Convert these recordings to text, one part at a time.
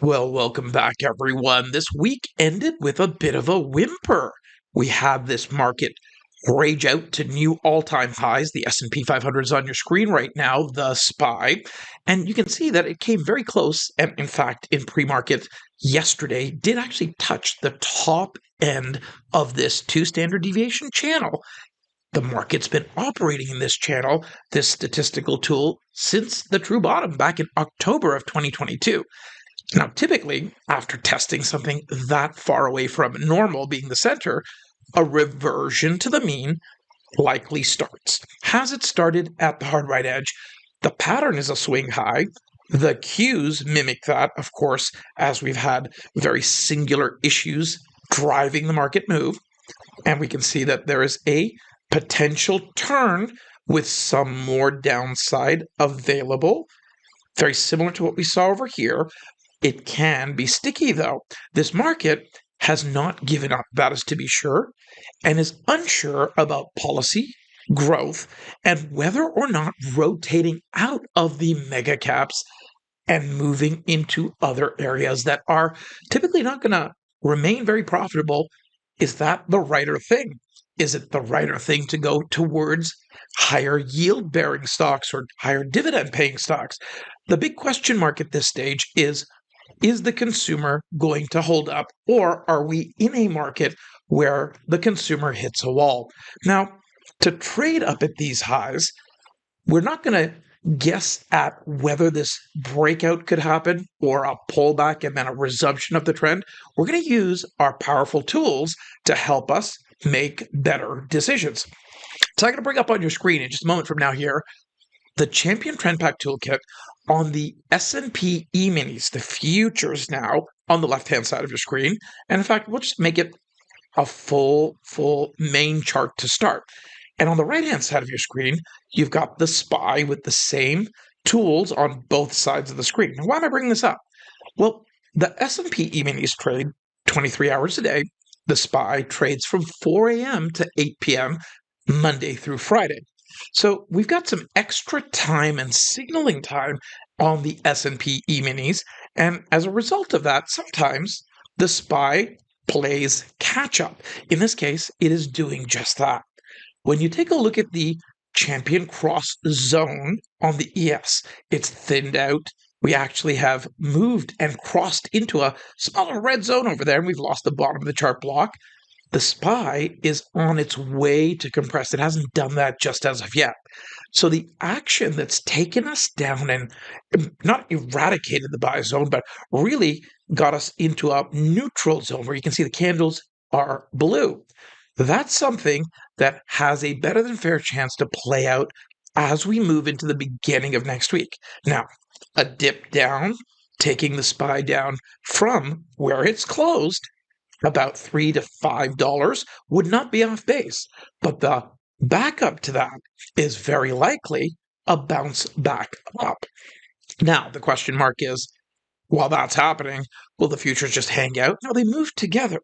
Well, welcome back, everyone. This week ended with a bit of a whimper. We had this market rage out to new all-time highs. The S&P 500 is on your screen right now, the SPY, and you can see that it came very close. And in fact, in pre-market yesterday, did actually touch the top end of this two standard deviation channel. The market's been operating in this channel, this statistical tool, since the true bottom back in October of 2022. Now, typically, after testing something that far away from normal being the center, a reversion to the mean likely starts. Has it started at the hard right edge? The pattern is a swing high. The cues mimic that, of course, as we've had very singular issues driving the market move. And we can see that there is a potential turn with some more downside available. Very similar to what we saw over here. It can be sticky, though. This market has not given up, that is to be sure, and is unsure about policy, growth, and whether or not rotating out of the mega caps and moving into other areas that are typically not going to remain very profitable. Is that the righter thing? Is it the righter thing to go towards higher yield bearing stocks or higher dividend paying stocks? The big question mark at this stage is the consumer going to hold up, or are we in a market where the consumer hits a wall? Now, to trade up at these highs, we're not going to guess at whether this breakout could happen or a pullback and then a resumption of the trend. We're going to use our powerful tools to help us make better decisions. So I'm going to bring up on your screen in just a moment from now here the Champion Trend Pack Toolkit on the S&P E-minis, the futures now on the left-hand side of your screen. And in fact, we'll just make it a full main chart to start. And on the right-hand side of your screen, you've got the SPY with the same tools on both sides of the screen. Now, why am I bringing this up? Well, the S&P E-minis trade 23 hours a day. The SPY trades from 4 a.m. to 8 p.m. Monday through Friday. So we've got some extra time and signaling time on the S&P E-minis. And as a result of that, sometimes the SPY plays catch up. In this case, it is doing just that. When you take a look at the champion cross zone on the ES, it's thinned out. We actually have moved and crossed into a smaller red zone over there, and we've lost the bottom of the chart block. The SPY is on its way to compress. It hasn't done that just as of yet. So the action that's taken us down and not eradicated the buy zone, but really got us into a neutral zone where you can see the candles are blue. That's something that has a better than fair chance to play out as we move into the beginning of next week. Now, a dip down, taking the SPY down from where it's closed, about $3 to $5 would not be off base. But the backup to that is very likely a bounce back up. Now, the question mark is, while that's happening, will the futures just hang out? No, they move together.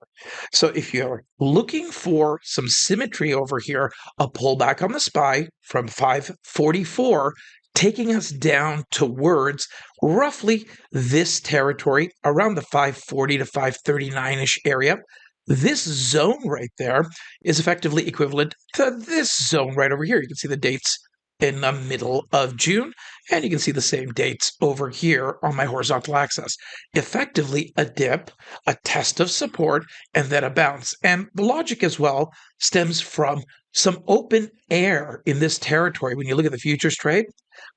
So if you're looking for some symmetry over here, a pullback on the SPY from 544, taking us down towards roughly this territory around the 540 to 539-ish area. This zone right there is effectively equivalent to this zone right over here. You can see the dates in the middle of June, and you can see the same dates over here on my horizontal axis. Effectively a dip, a test of support, and then a bounce. And the logic as well stems from some open air in this territory. When you look at the futures trade,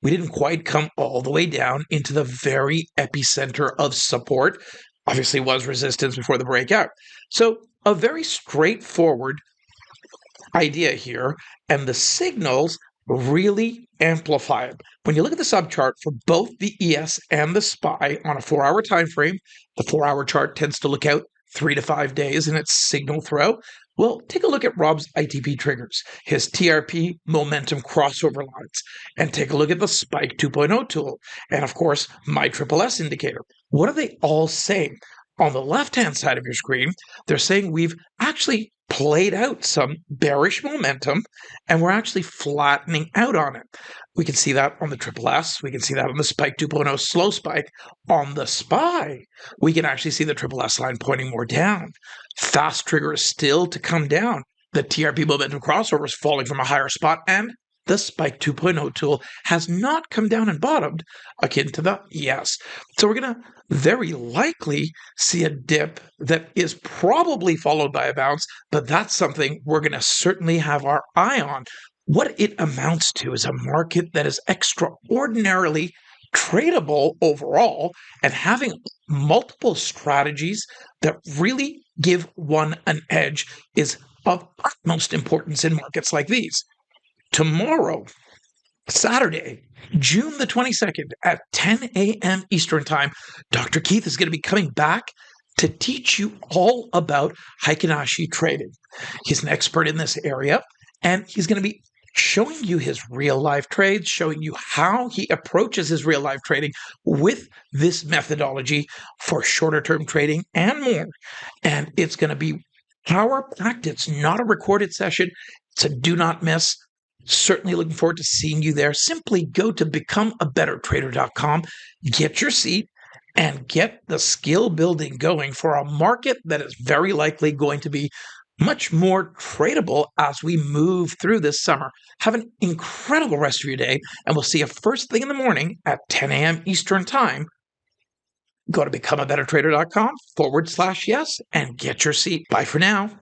we didn't quite come all the way down into the very epicenter of support. Obviously was resistance before the breakout. So a very straightforward idea here, and the signals really amplify it. When you look at the subchart for both the ES and the SPY on a 4-hour time frame, the 4-hour chart tends to look out 3 to 5 days in its signal throw. Well, take a look at Rob's ITP triggers, his TRP momentum crossover lines, and take a look at the Spike 2.0 tool, and of course, my triple S indicator. What are they all saying? On the left-hand side of your screen, they're saying we've actually played out some bearish momentum and we're actually flattening out on it. We can see that on the Triple S. We can see that on the Spike 2.0 slow spike. On the SPY, we can actually see the Triple S line pointing more down. Fast trigger is still to come down. The TRP momentum crossover is falling from a higher spot, and the Spike 2.0 tool has not come down and bottomed, akin to the yes. So we're going to very likely see a dip that is probably followed by a bounce, but that's something we're going to certainly have our eye on. What it amounts to is a market that is extraordinarily tradable overall, and having multiple strategies that really give one an edge is of utmost importance in markets like these. Tomorrow, Saturday, June the 22nd at 10 a.m. Eastern Time, Dr. Keith is going to be coming back to teach you all about Heikin-Ashi trading. He's an expert in this area, and he's going to be showing you his real-life trades, showing you how he approaches his real-life trading with this methodology for shorter-term trading and more. And it's going to be power-packed. It's not a recorded session. It's a do not miss. Certainly looking forward to seeing you there. Simply go to becomeabettertrader.com, get your seat, and get the skill building going for a market that is very likely going to be much more tradable as we move through this summer. Have an incredible rest of your day, and we'll see you first thing in the morning at 10 a.m. Eastern Time. Go to becomeabettertrader.com/yes and get your seat. Bye for now.